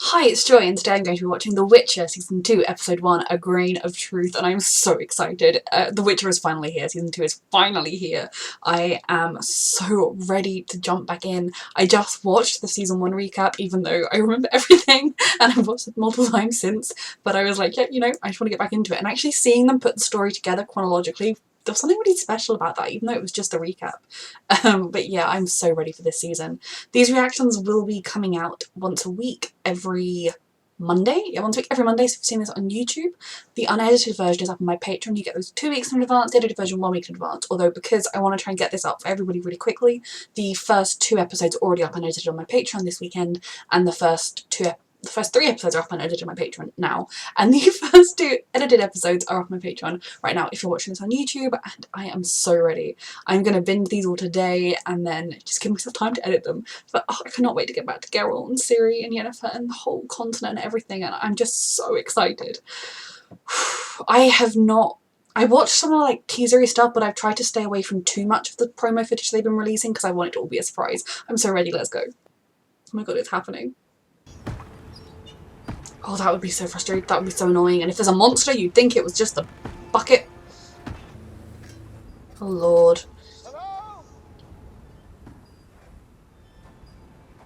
Hi, it's Joy, and today I'm going to be watching The Witcher Season 2, Episode 1, A Grain of Truth, and I'm so excited. The Witcher is finally here. Season 2 is finally here. I am so ready to jump back in. I just watched the Season 1 recap, even though I remember everything, and I've watched it multiple times since, but I was like, yeah, you know, I just want to get back into it. And actually seeing them put the story together chronologically, there was something really special about that, even though it was just a recap. But yeah, I'm so ready for this season. These reactions will be coming out once a week, every Monday. Yeah, once a week, every Monday. So if you've seen this on YouTube, the unedited version is up on my Patreon. You get those 2 weeks in advance, the edited version 1 week in advance. Although because I want to try and get this up for everybody really quickly, the first 2 episodes are already up and edited on my Patreon this weekend, and the first 3 episodes are up and edited on my Patreon now, and the first 2 edited episodes are off my Patreon right now if you're watching this on YouTube, and I am so ready. I'm going to binge these all today and then just give myself time to edit them. But oh, I cannot wait to get back to Geralt and Ciri and Yennefer and the whole continent and everything, and I'm just so excited. I watched some of like teasery stuff, but I've tried to stay away from too much of the promo footage they've been releasing because I want it to all be a surprise. I'm so ready, let's go. Oh my god, it's happening. Oh, that would be so frustrating. That would be so annoying. And if there's a monster, you'd think it was just a bucket. Oh, Lord.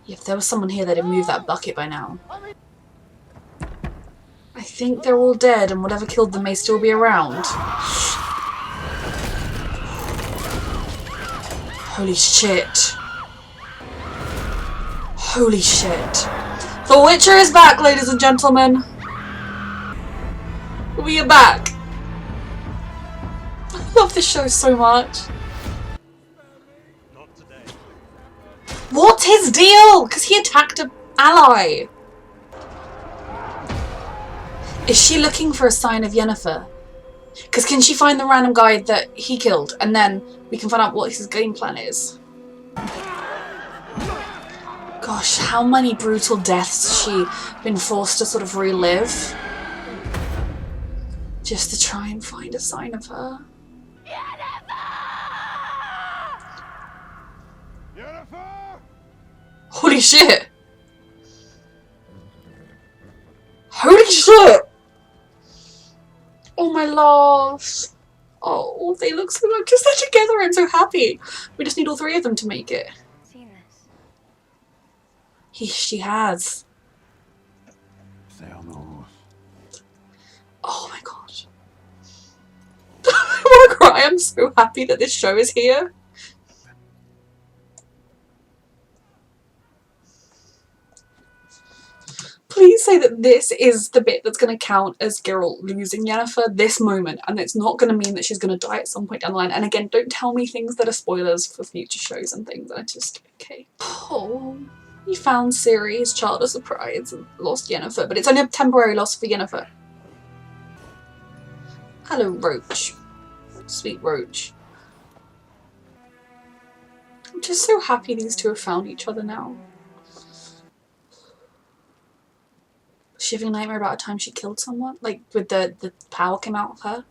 If there was someone here, they'd have moved that bucket by now. I think they're all dead, and whatever killed them may still be around. Holy shit. Holy shit. The Witcher is back, ladies and gentlemen. We are back. I love this show so much. Not today. What's his deal? Because he attacked an ally. Is she looking for a sign of Yennefer? Because can she find the random guy that he killed, and then we can find out what his game plan is? Gosh, how many brutal deaths has she been forced to sort of relive just to try and find a sign of her? Yennefer! Holy shit! Holy shit! Oh my loves! Oh, they look so good. Just they're together and so happy. We just need all 3 of them to make it. She has. Stay on the horse. Oh my god. I wanna cry. I'm so happy that this show is here. Please say that this is the bit that's going to count as Geralt losing Yennefer, this moment, and it's not going to mean that she's going to die at some point down the line. And again, don't tell me things that are spoilers for future shows and things. I just, okay. Oh, he found Ciri, his child, a surprise, and lost Yennefer, but it's only a temporary loss for Yennefer. Hello, Roach. Sweet Roach. I'm just so happy these 2 have found each other now. Was she having a nightmare about a time she killed someone? Like, with the power came out of her?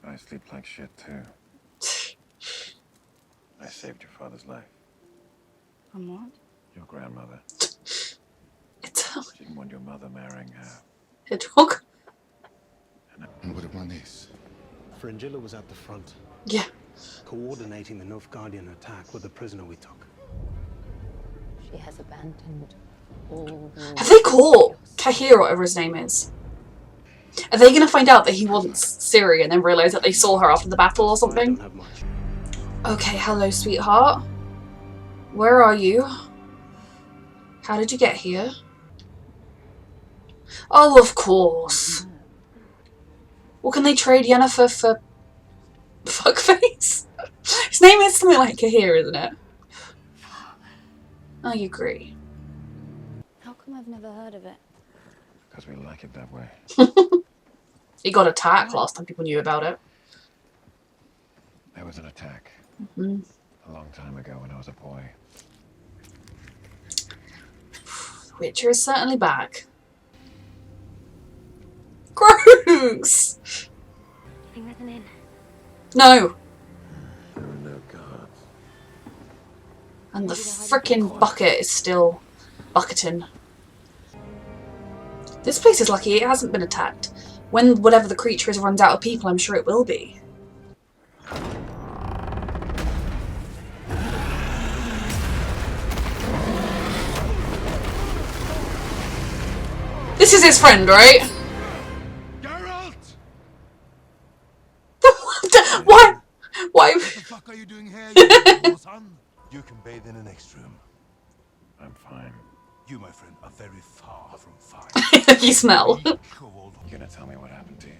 I sleep like shit too. I saved your father's life. From what? Your grandmother. It's a She didn't want your mother marrying her. hedgehog. And would have won this. Fringilla was at the front, Yeah. coordinating the Nilfgaardian attack with the prisoner we took. She has abandoned all. Have they caught Cahir, or whatever his name is? Are they going to find out that he wants Ciri and then realise that they saw her after the battle or I don't something? have much. Okay, hello, sweetheart. Where are you? How did you get here? Oh, of course. Well, can they trade Yennefer for fuckface? His name is something like Cahir, isn't it? I agree. How come I've never heard of it? Because we like it that way. He got attacked last time people knew about it. There was an attack. Mm-hmm. A long time ago when I was a boy. Witcher is certainly back. Gross! Think there's an inn. No! There are no gods. And the frickin' bucket is still bucketing. This place is lucky it hasn't been attacked. When whatever the creature is runs out of people, I'm sure it will be. This is his friend, right? Geralt! Why? Why? What the fuck are you doing here, you little son? You can bathe in the next room. I'm fine. You, my friend, are very far from fine. You smell. You gonna tell me what happened to you?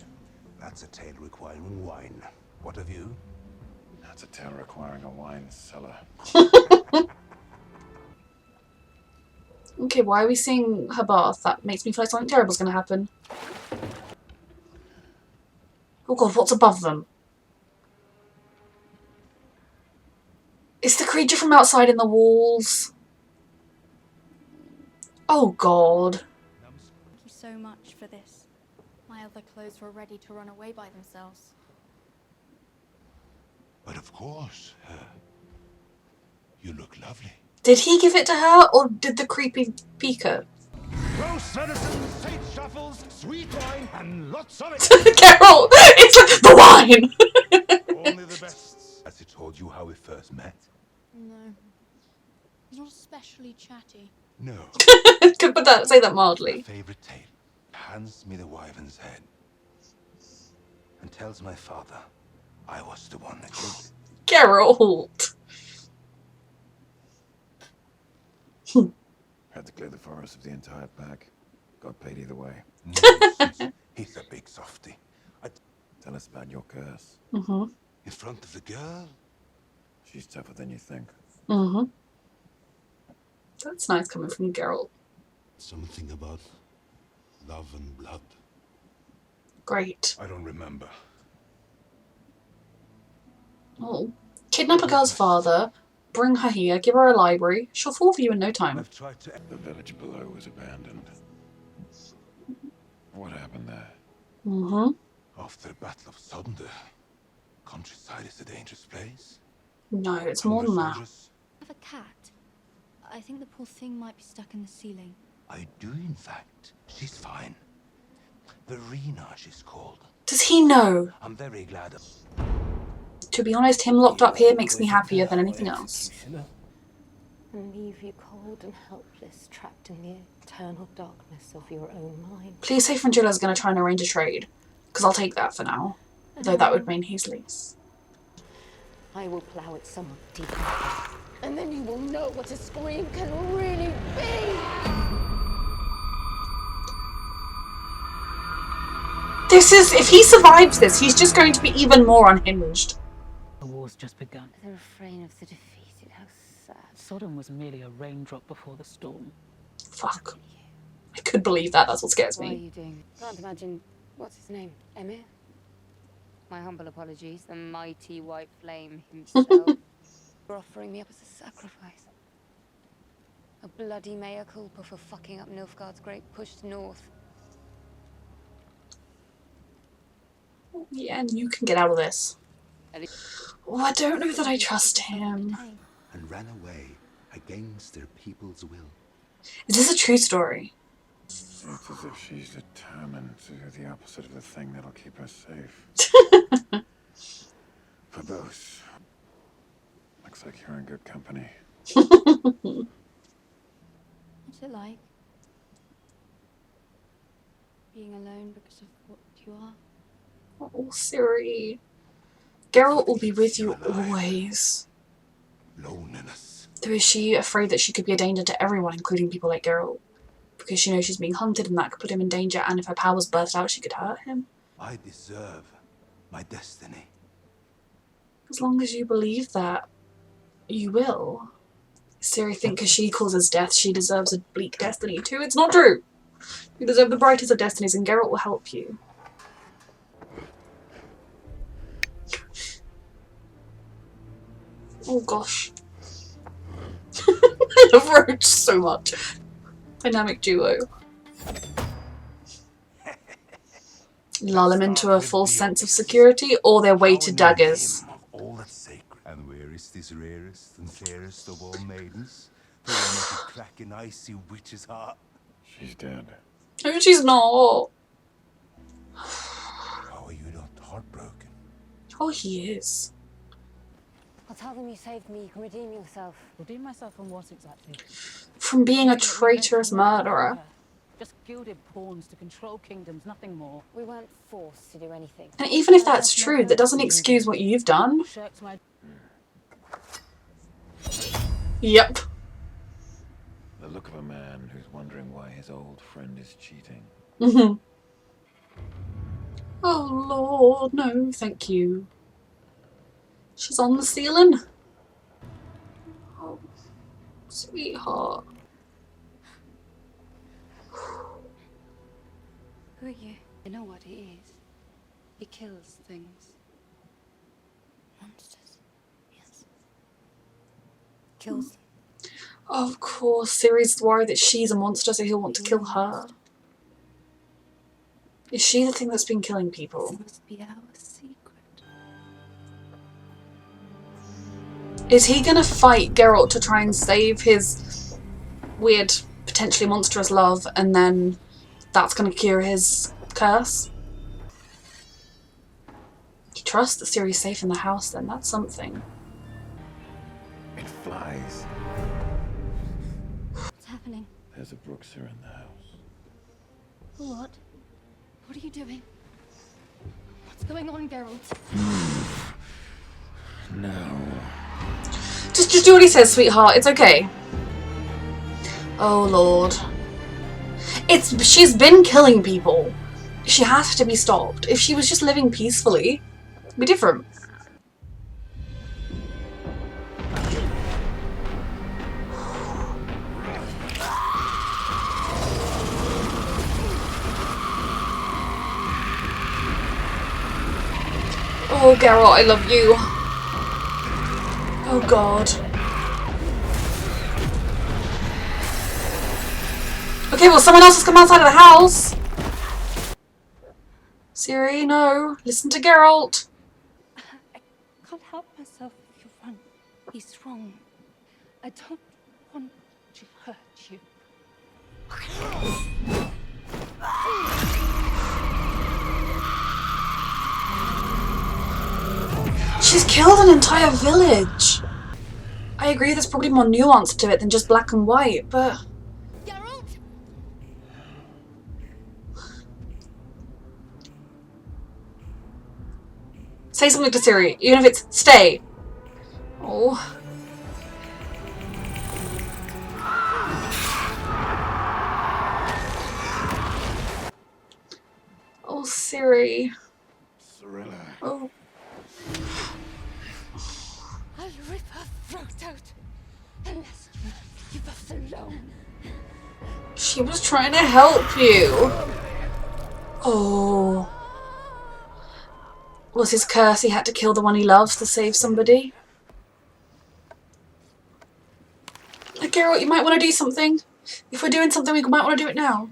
That's a tale requiring wine. What of you? That's a tale requiring a wine cellar. Okay, why are we seeing her bath? That makes me feel like something terrible's gonna happen. Oh god, what's above them? It's the creature from outside in the walls. Oh god. Thank you so much for this. My other clothes were ready to run away by themselves. But of course, you look lovely. Did he give it to her, or did the creepy peeker? Close medicine, sage shuffles, sweet wine, and lots of it. Geralt! It's like the wine! Only the best. Has he told you how we first met? No. He's not especially chatty. No. Could put that, say that mildly. Favorite tale. Hands me the wyvern's head and tells my father I was the one that killed it. Geralt! Had to clear the forest of the entire pack. Got paid either way. Nonsense. He's a big softy. Tell us about your curse. Mm-hmm. In front of the girl? She's tougher than you think. Mm-hmm. That's nice coming from Geralt. Something about love and blood. Great. I don't remember. Oh. Kidnap a girl's father, bring her here, give her a library. She'll fall for you in no time. I've tried to. The village below was abandoned. What happened there? Mm-hmm. After the Battle of Sodden, the countryside is a dangerous place. No, it's more than that. Soldiers. I have a cat. I think the poor thing might be stuck in the ceiling. I do, in fact. She's fine. Verena, she's called. Does he know? I'm very glad. To be honest, him locked up here makes me happier than anything else. And leave you cold and helpless, trapped in the eternal darkness of your own mind. Please say Frangilla's going to try and arrange a trade, because I'll take that for now. Though that would mean he's least. I will plough it somewhat deeper, and then you will know what a scream can really be. This is, if he survives this, he's just going to be even more unhinged. The war's just begun. The refrain of the defeated, how sad. Sodom was merely a raindrop before the storm. Fuck. I could believe that, that's what scares Why are me. you doing? Can't imagine. What's his name? Emir? My humble apologies. The mighty white flame himself. You're offering me up as a sacrifice. A bloody mea culpa for fucking up Nilfgaard's great push north. Yeah, and you can get out of this. Oh, I don't know that I trust him. And ran away against their people's will. Is this a true story? It's as if she's determined to do the opposite of the thing that'll keep us safe. For both. Looks like you're in good company. What's it like? Being alone because of what you are? Oh, Ciri. Geralt will be with you always. Loneliness. Though is she afraid that she could be a danger to everyone, including people like Geralt? Because she knows she's being hunted and that could put him in danger, and if her powers burst out, she could hurt him. I deserve my destiny. As long as you believe that, you will. Ciri think because she causes death, she deserves a bleak destiny too. It's not true! You deserve the brightest of destinies, and Geralt will help you. Oh gosh. I love Roach so much. Dynamic duo. Lull him into a false sense of security, or their weighted daggers. All that's sacred. And where is this rarest and fairest of all maidens? The one that could crack an icy witch's heart. She's dead. No, she's not. How are you not heartbroken? Oh, he is. I'll tell them you saved me. You can redeem yourself. Redeem myself from what exactly? From being a Saying that we meant traitorous more to murderer. her. Just gilded pawns to control kingdoms, nothing more. We weren't forced to do anything. And even if I that's left no true, that doesn't courtesy excuse in what you've done. Shirked my Yep. The look of a man who's wondering why his old friend is cheating. Mm-hmm. Oh Lord, no, thank you. She's on the ceiling. Oh, sweetheart. Who are you? I know what he is. He kills things. Monsters. Yes. Kills them. Of course, Ciri's worried that she's a monster, so he'll want to kill her. Is she the thing that's been killing people? This must be our secret. Is he gonna fight Geralt to try and save his weird, potentially monstrous love, and then that's gonna cure his curse? He trusts that Ciri's safe in the house, then that's something. It flies. What's happening? There's a Brookser in the house. What? What are you doing? What's going on, Geralt? No. Just do what he says, sweetheart. It's okay. Oh Lord. She's been killing people. She has to be stopped. If she was just living peacefully, it'd be different. Oh Geralt, I love you. Oh God. Okay, well someone else has come outside of the house. Ciri, no. Listen to Geralt. I can't help myself if you run. He's wrong. I don't want to hurt you. She's killed an entire village. I agree there's probably more nuance to it than just black and white, but... Geralt! Say something to Ciri, even if it's stay. Oh. Oh, Ciri. Cirilla. Oh. I'll rip her throat out unless you leave us alone. She was trying to help you. Oh. Was his curse he had to kill the one he loves to save somebody? Geralt, you might want to do something. If we're doing something, we might want to do it now.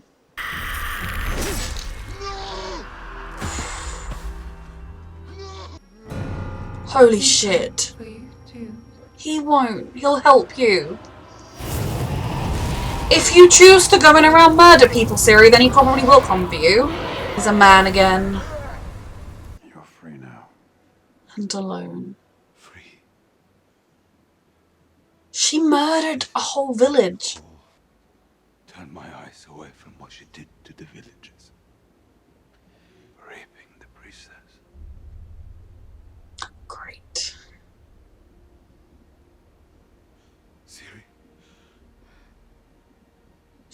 Holy shit. He won't. He'll help you. If you choose to go in around murder people, Ciri, then he probably will come for you. He's a man again. You're free now. And alone. Free. She murdered a whole village. Turn my eyes away from what she did to the villagers. Raping the priestess. Great. Ciri,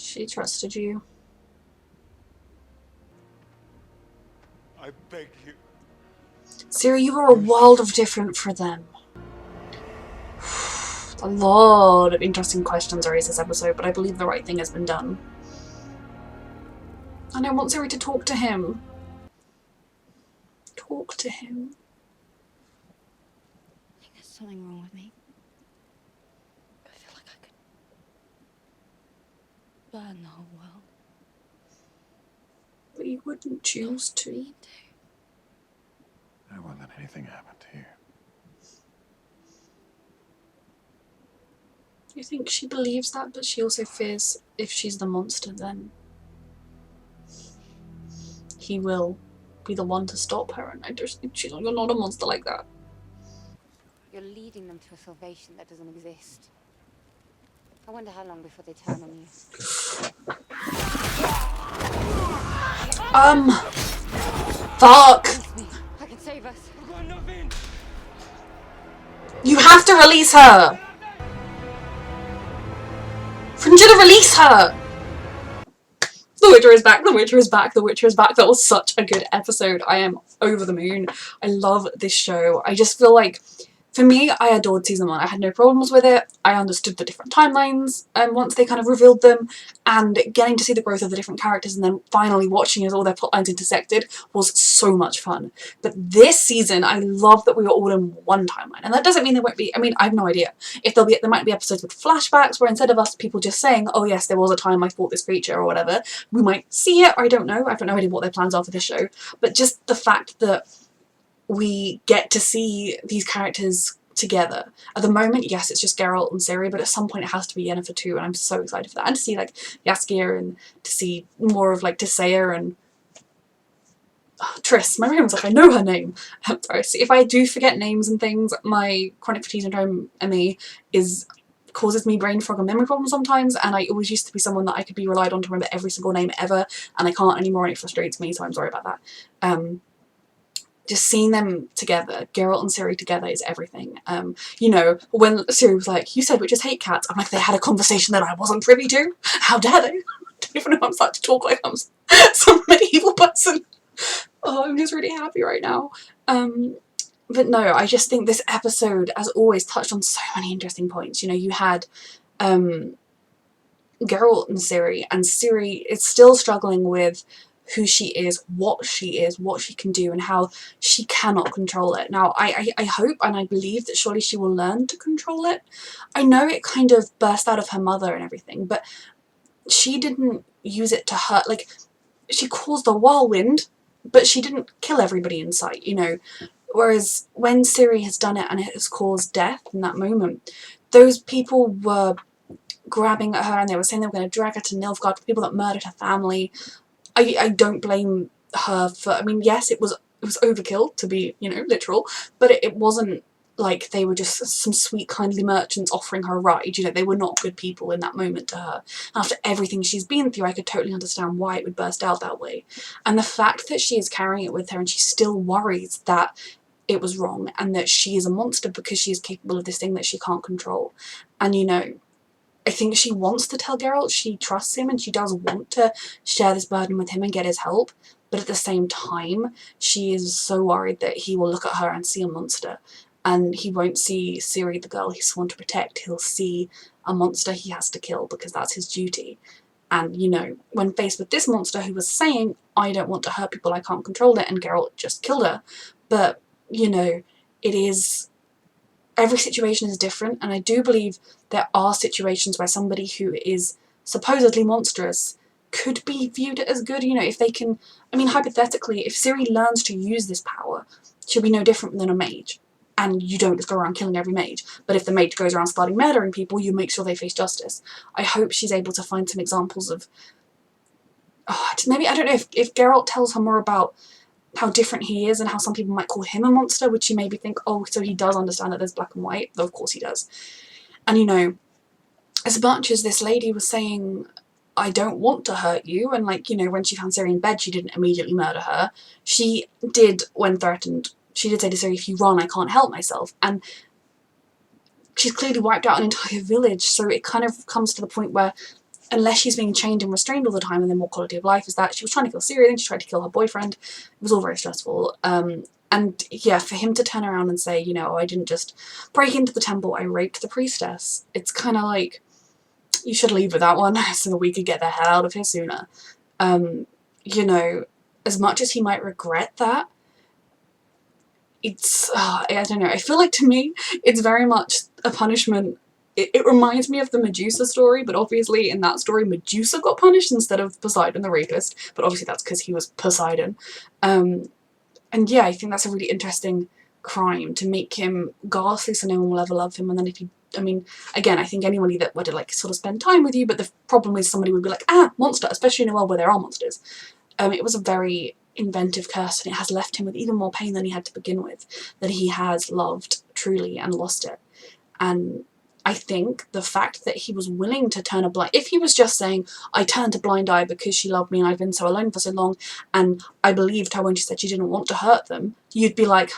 She trusted you. I beg you. Ciri, you were a world of different for them. A lot of interesting questions raised this episode, but I believe the right thing has been done. And I want Ciri to talk to him. Talk to him. I think there's something wrong with me. I feel like I could burn the whole world. But you wouldn't choose to. Me too. I won't let anything happen to you. You think she believes that, but she also fears if she's the monster then. he will be the one to stop her, and I just think you're not a monster like that. You're leading them to a salvation that doesn't exist. I wonder how long before they turn on you. Fuck! Release me. I can save us. You have to release her! Fringilla, release her! The Witcher is back, the Witcher is back, the Witcher is back. That was such a good episode. I am over the moon. I love this show. I just feel like, for me, I adored season 1. I had no problems with it. I understood the different timelines once they kind of revealed them, and getting to see the growth of the different characters and then finally watching as all their plotlines intersected was so much fun. But this season, I love that we were all in one timeline. And that doesn't mean there won't be, I mean, I have no idea. If there might be episodes with flashbacks where instead of us people just saying, oh yes, there was a time I fought this creature or whatever, we might see it, or I don't know. I have no idea what their plans are for this show. But just the fact that we get to see these characters together. At the moment, yes, it's just Geralt and Ciri, but at some point it has to be Yennefer too, and I'm so excited for that. And to see like Jaskier, and to see more of like Tissaia and Triss. My brain was like, I know her name. Sorry, so if I do forget names and things, my chronic fatigue syndrome ME causes me brain fog and memory problems sometimes, and I always used to be someone that I could be relied on to remember every single name ever, and I can't anymore, and it frustrates me, so I'm sorry about that. Just seeing them together, Geralt and Ciri together, is everything. You know, when Ciri was like, you said witches hate cats, I'm like, they had a conversation that I wasn't privy to? How dare they? I don't even know if I'm starting to talk like I'm some medieval person. Oh, I'm just really happy right now. But no, I just think this episode, as always, touched on so many interesting points. You know, you had Geralt and Ciri is still struggling with who she is, what she can do, and how she cannot control it. Now, I hope and I believe that surely she will learn to control it. I know it kind of burst out of her mother and everything, but she didn't use it to hurt. Like, she caused a whirlwind, but she didn't kill everybody in sight, you know. Whereas when Ciri has done it and it has caused death in that moment, those people were grabbing at her and they were saying they were going to drag her to Nilfgaard for people that murdered her family. I don't blame her for, I mean, yes, it was overkill, to be, you know, literal, but it wasn't like they were just some sweet, kindly merchants offering her a ride. You know, they were not good people in that moment to her. After everything she's been through, I could totally understand why it would burst out that way. And the fact that she is carrying it with her and she still worries that it was wrong and that she is a monster because she is capable of this thing that she can't control. And, you know, I think she wants to tell Geralt, she trusts him and she does want to share this burden with him and get his help, but at the same time she is so worried that he will look at her and see a monster, and he won't see Ciri, the girl he's sworn to protect. He'll see a monster he has to kill because that's his duty. And, you know, when faced with this monster who was saying, I don't want to hurt people, I can't control it, and Geralt just killed her. But, you know, it is... every situation is different, and I do believe there are situations where somebody who is supposedly monstrous could be viewed as good. You know, if they can, I mean, hypothetically, if Ciri learns to use this power, she'll be no different than a mage. And you don't just go around killing every mage. But if the mage goes around starting murdering people, you make sure they face justice. I hope she's able to find some examples of... maybe, I don't know, if Geralt tells her more about how different he is and how some people might call him a monster, would she maybe think, oh, so he does understand that there's black and white? Though of course he does. And, you know, as much as this lady was saying, I don't want to hurt you, and, like, you know, when she found Ciri in bed, she didn't immediately murder her. She did, when threatened, she did say to Ciri, if you run, I can't help myself. And she's clearly wiped out an entire village, so it kind of comes to the point where, unless she's being chained and restrained all the time, and then more quality of life is that she was trying to kill Ciri, then she tried to kill her boyfriend. It was all very stressful. And yeah, for him to turn around and say, you know, I didn't just break into the temple, I raped the priestess. It's kind of like, you should leave with that one so we could get the hell out of here sooner. You know, as much as he might regret that, it's, I don't know, I feel like to me, it's very much a punishment. It reminds me of the Medusa story, but obviously in that story Medusa got punished instead of Poseidon the rapist, but obviously that's because he was Poseidon. And yeah, I think that's a really interesting crime, to make him ghastly so no one will ever love him, and then if he, I mean, again, I think anybody that would like sort of spend time with you, but the problem is somebody would be like, ah, monster, especially in a world where there are monsters. It was a very inventive curse, and it has left him with even more pain than he had to begin with, that he has loved truly and lost it. And I think the fact that he was willing to turn a blind... If he was just saying, I turned a blind eye because she loved me and I've been so alone for so long, and I believed her when she said she didn't want to hurt them, you'd be like,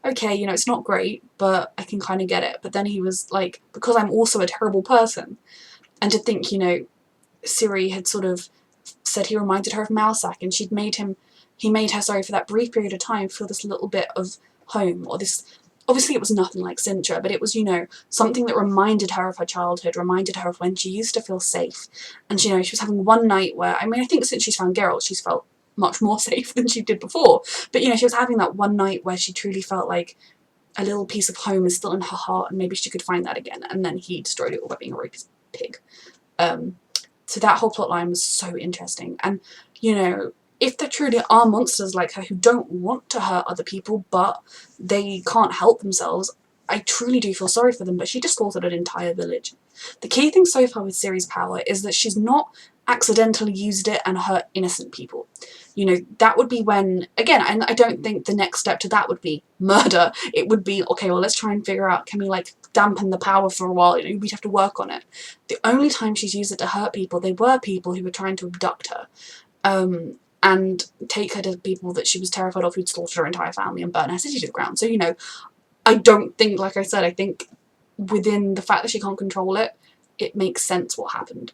okay, you know, it's not great, but I can kind of get it. But then he was like, because I'm also a terrible person. And to think, you know, Ciri had sort of said he reminded her of Mousak, and he made her, sorry, for that brief period of time, feel this little bit of home, or this... Obviously it was nothing like Sintra, but it was, you know, something that reminded her of her childhood, reminded her of when she used to feel safe. And, you know, she was having one night where, I mean, I think since she's found Geralt, she's felt much more safe than she did before. But, you know, she was having that one night where she truly felt like a little piece of home is still in her heart, and maybe she could find that again. And then he destroyed it all by being a rapist pig. So that whole plotline was so interesting. And, you know, if there truly are monsters like her who don't want to hurt other people, but they can't help themselves, I truly do feel sorry for them. But she just slaughtered an entire village. The key thing so far with Ciri's power is that she's not accidentally used it and hurt innocent people. You know, that would be when, again, and I don't think the next step to that would be murder. It would be, okay, well, let's try and figure out, can we, like, dampen the power for a while? You know, we'd have to work on it. The only time she's used it to hurt people, they were people who were trying to abduct her. And take her to people that she was terrified of, who'd slaughtered her entire family and burn her city to the ground. So, you know, I don't think, like I said, I think within the fact that she can't control it, it makes sense what happened.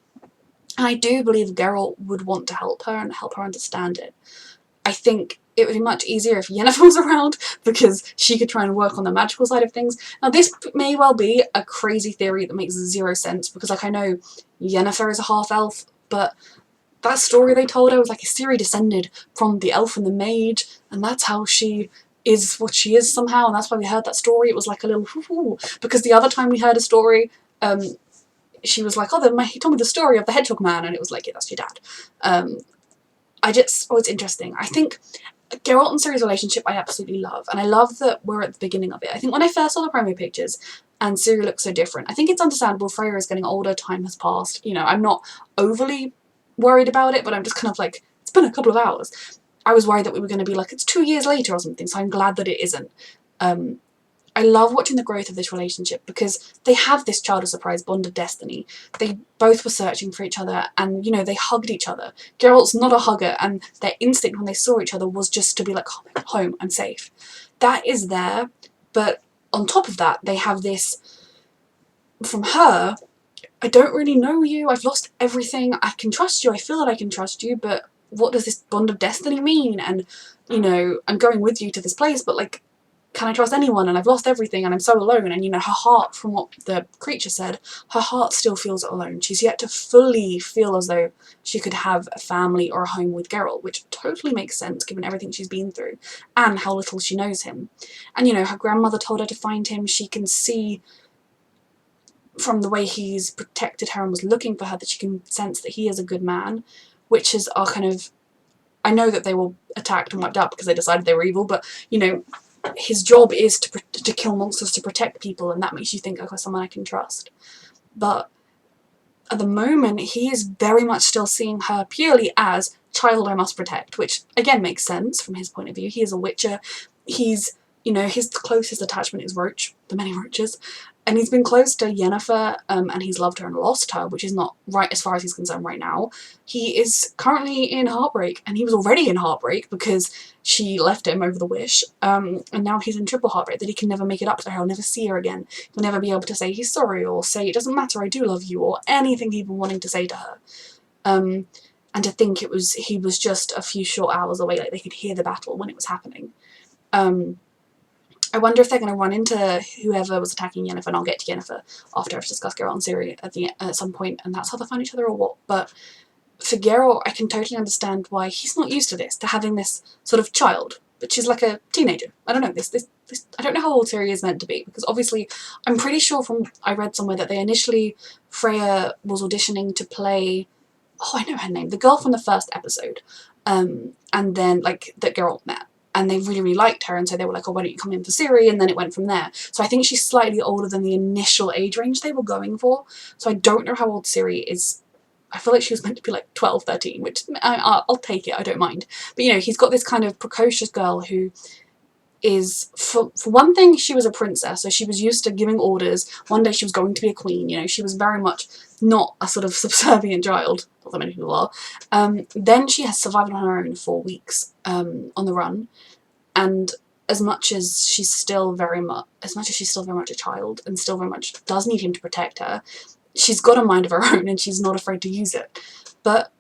And I do believe Geralt would want to help her and help her understand it. I think it would be much easier if Yennefer was around, because she could try and work on the magical side of things. Now, this may well be a crazy theory that makes zero sense, because, like, I know Yennefer is a half-elf, but that story they told her was like, Ciri descended from the elf and the mage, and that's how she is what she is somehow, and that's why we heard that story. It was like a little hoo-hoo, because the other time we heard a story, she was like, oh, he told me the story of the hedgehog man, and it was like, yeah, that's your dad. It's interesting. I think Geralt and Ciri's relationship I absolutely love, and I love that we're at the beginning of it. I think when I first saw the promo pictures, and Ciri looks so different, I think it's understandable. Freya is getting older, time has passed, you know, I'm not overly worried about it, but I'm just kind of like, it's been a couple of hours. I was worried that we were going to be like, it's 2 years later or something, so I'm glad that it isn't. I love watching the growth of this relationship, because they have this child of surprise bond of destiny. They both were searching for each other, and, you know, they hugged each other. Geralt's not a hugger, and their instinct when they saw each other was just to be like, oh, I'm home, I'm safe. That is there, but on top of that, they have this, from her, I don't really know you, I've lost everything, I can trust you, I feel that I can trust you, but what does this bond of destiny mean? And, you know, I'm going with you to this place, but, like, can I trust anyone? And I've lost everything and I'm so alone. And, you know, her heart, from what the creature said, her heart still feels alone. She's yet to fully feel as though she could have a family or a home with Geralt, which totally makes sense given everything she's been through and how little she knows him. And, you know, her grandmother told her to find him. She can see from the way he's protected her and was looking for her that she can sense that he is a good man, witches are kind of... I know that they were attacked and wiped out because they decided they were evil, but, you know, his job is to kill monsters to protect people, and that makes you think, okay, someone I can trust. But at the moment, he is very much still seeing her purely as child I must protect, which again makes sense from his point of view. He is a witcher. He's, you know, his closest attachment is Roach, the many Roaches, and he's been close to Yennefer, and he's loved her and lost her, which is not right as far as he's concerned right now. He is currently in heartbreak, and he was already in heartbreak because she left him over the wish, and now he's in triple heartbreak that he can never make it up to her, he'll never see her again, he'll never be able to say he's sorry, or say it doesn't matter, I do love you, or anything he'd been wanting to say to her. And to think he was just a few short hours away, like they could hear the battle when it was happening. I wonder if they're going to run into whoever was attacking Yennefer, and I'll get to Yennefer after I've discussed Geralt and Ciri at some point, and that's how they find each other or what. But for Geralt, I can totally understand why he's not used to this, to having this sort of child, but she's like a teenager. I don't know, I don't know how old Ciri is meant to be, because obviously, I'm pretty sure I read somewhere that they initially, Freya was auditioning to play, oh, I know her name, the girl from the first episode, and then, like, that Geralt met. And they really, really liked her, and so they were like, oh, why don't you come in for Ciri? And then it went from there. So I think she's slightly older than the initial age range they were going for. So I don't know how old Ciri is I feel like she was meant to be like 12, 13, which I'll take it, I don't mind. But you know, he's got this kind of precocious girl who is, for one thing, she was a princess, so she was used to giving orders. One day she was going to be a queen, you know, she was very much not a sort of subservient child, not that many people are. Then she has survived on her own for weeks on the run, and as much as she's still very much a child and still very much does need him to protect her, she's got a mind of her own and she's not afraid to use it. But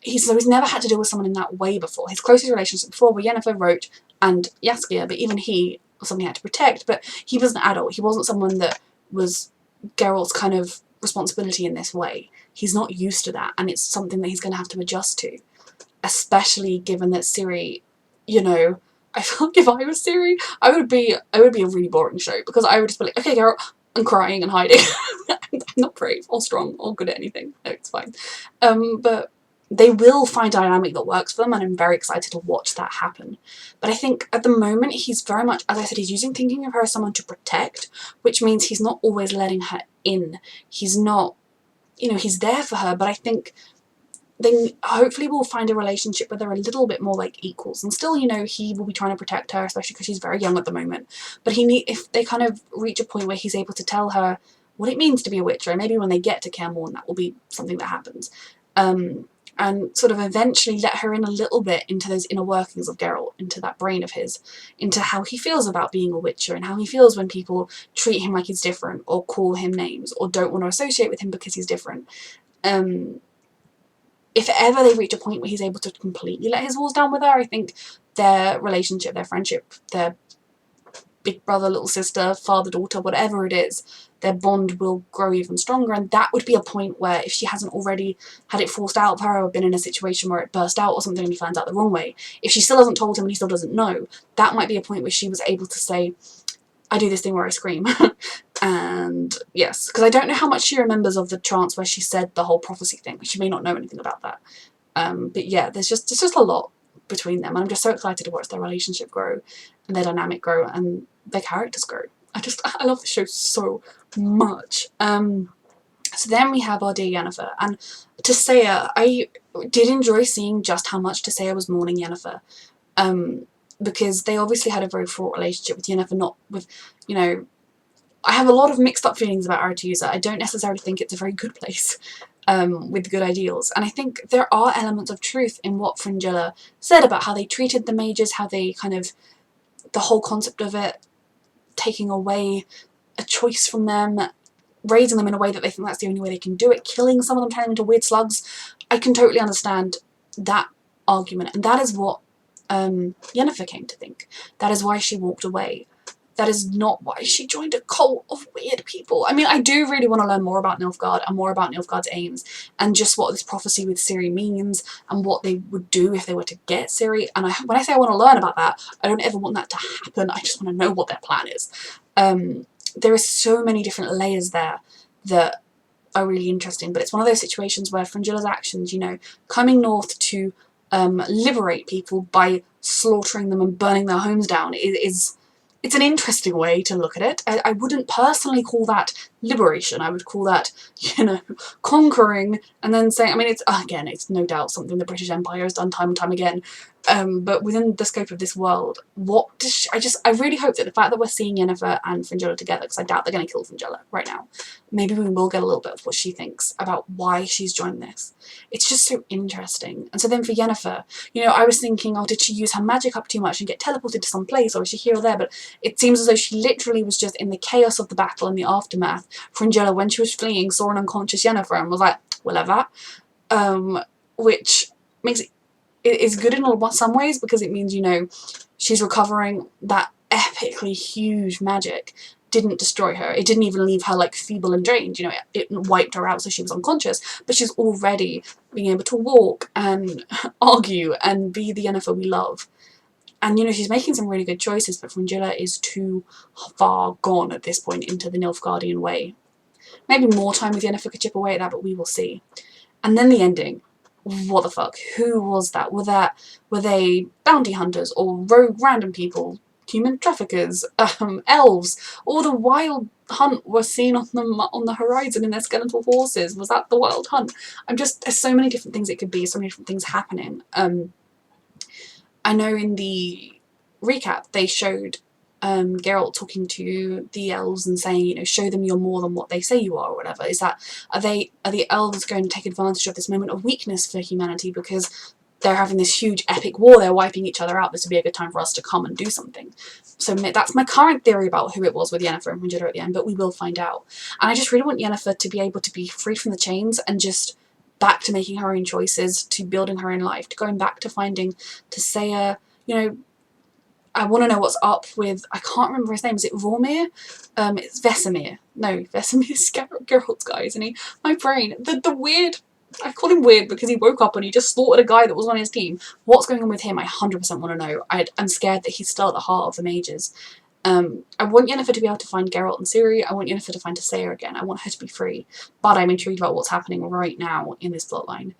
he's never had to deal with someone in that way before. His closest relationships before were Yennefer, Roach, and Jaskier, but even he was something he had to protect. But he was an adult. He wasn't someone that was Geralt's kind of responsibility in this way. He's not used to that, and it's something that he's going to have to adjust to, especially given that Ciri, you know, I feel like if I was Ciri, it would be a really boring show, because I would just be like, okay, Geralt, I'm crying and hiding. I'm not brave or strong or good at anything. No, it's fine. But they will find a dynamic that works for them, and I'm very excited to watch that happen. But I think at the moment he's very much, as I said, he's thinking of her as someone to protect, which means he's not always letting her in. He's not, you know, he's there for her, but I think they hopefully will find a relationship where they're a little bit more like equals, and still, you know, he will be trying to protect her, especially because she's very young at the moment. But if they kind of reach a point where he's able to tell her what it means to be a witcher, and maybe when they get to Cairn, that will be something that happens. And sort of eventually let her in a little bit into those inner workings of Geralt, into that brain of his, into how he feels about being a witcher, and how he feels when people treat him like he's different, or call him names, or don't want to associate with him because he's different. If ever they reach a point where he's able to completely let his walls down with her, I think their relationship, their friendship, their big brother, little sister, father, daughter, whatever it is, their bond will grow even stronger. And that would be a point where, if she hasn't already had it forced out of her, or been in a situation where it burst out or something and he finds out the wrong way, if she still hasn't told him and he still doesn't know, that might be a point where she was able to say, I do this thing where I scream. And yes, because I don't know how much she remembers of the trance where she said the whole prophecy thing. She may not know anything about that. But yeah, there's just a lot between them, and I'm just so excited to watch their relationship grow, and their dynamic grow, and their characters grow. I love the show so much. So then we have our dear Yennefer, and Tissaia. I did enjoy seeing just how much Tissaia was mourning Yennefer. Because they obviously had a very fraught relationship with Yennefer, not with, you know, I have a lot of mixed up feelings about Arethusa. I don't necessarily think it's a very good place with good ideals. And I think there are elements of truth in what Fringilla said about how they treated the mages, how they kind of, the whole concept of it, taking away a choice from them, raising them in a way that they think that's the only way they can do it, killing some of them, turning them into weird slugs. I can totally understand that argument, and that is what Yennefer came to think. That is why she walked away. That is not why she joined a cult of weird people. I mean, I do really want to learn more about Nilfgaard and more about Nilfgaard's aims, and just what this prophecy with Ciri means, and what they would do if they were to get Ciri. And when I say I want to learn about that, I don't ever want that to happen. I just want to know what their plan is. There are so many different layers there that are really interesting, but it's one of those situations where Fringilla's actions, you know, coming north to liberate people by slaughtering them and burning their homes down, it's an interesting way to look at it. I wouldn't personally call that liberation. I would call that, you know, conquering, and then saying, I mean, it's no doubt something the British Empire has done time and time again, but within the scope of this world, I really hope that the fact that we're seeing Yennefer and Fringilla together, because I doubt they're going to kill Fringilla right now, maybe we will get a little bit of what she thinks about why she's joined this. It's just so interesting. And so then for Yennefer, you know, I was thinking, oh, did she use her magic up too much and get teleported to some place, or is she here or there? But it seems as though she literally was just in the chaos of the battle and the aftermath. Fringilla, when she was fleeing, saw an unconscious Yennefer and was like, we'll have that. Which makes it is good in some ways, because it means, you know, she's recovering. That epically huge magic didn't destroy her. It didn't even leave her like feeble and drained, you know, it wiped her out so she was unconscious, but she's already being able to walk and argue and be the Yennefer we love. And, you know, she's making some really good choices, but Fringilla is too far gone at this point into the Nilfgaardian way. Maybe more time with Yennefer could chip away at that, but we will see. And then the ending. What the fuck? Who was that? Were they bounty hunters or rogue random people? human traffickers, elves, all the wild hunt was seen on the horizon in their skeletal horses. Was that the wild hunt? There's so many different things it could be, so many different things happening. I know in the recap they showed Geralt talking to the elves and saying, you know, show them you're more than what they say you are, or whatever. Are the elves going to take advantage of this moment of weakness for humanity because they're having this huge epic war, they're wiping each other out, this would be a good time for us to come and do something? So that's my current theory about who it was with Yennefer and Conjurer at the end, but we will find out. And I just really want Yennefer to be able to be free from the chains and just back to making her own choices, to building her own life, to going back to finding Tissaia, you know. I want to know what's up with, I can't remember his name, is it Vormir? It's Vesemir. No, Vesemir's Geralt's guy, isn't he? My brain. The weird, I call him weird because he woke up and he just slaughtered a guy that was on his team. What's going on with him? I 100% want to know. I'm scared that he's still at the heart of the mages. I want Yennefer to be able to find Geralt and Ciri. I want Yennefer to find Tissaia again. I want her to be free. But I'm intrigued about what's happening right now in this plotline.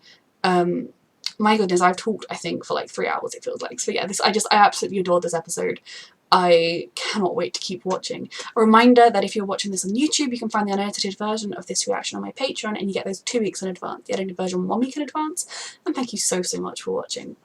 My goodness, I've talked, I think, for like 3 hours, it feels like. So yeah, I absolutely adored this episode. I cannot wait to keep watching. A reminder that if you're watching this on YouTube, you can find the unedited version of this reaction on my Patreon, and you get those 2 weeks in advance, the edited version 1 week in advance. And thank you so much for watching.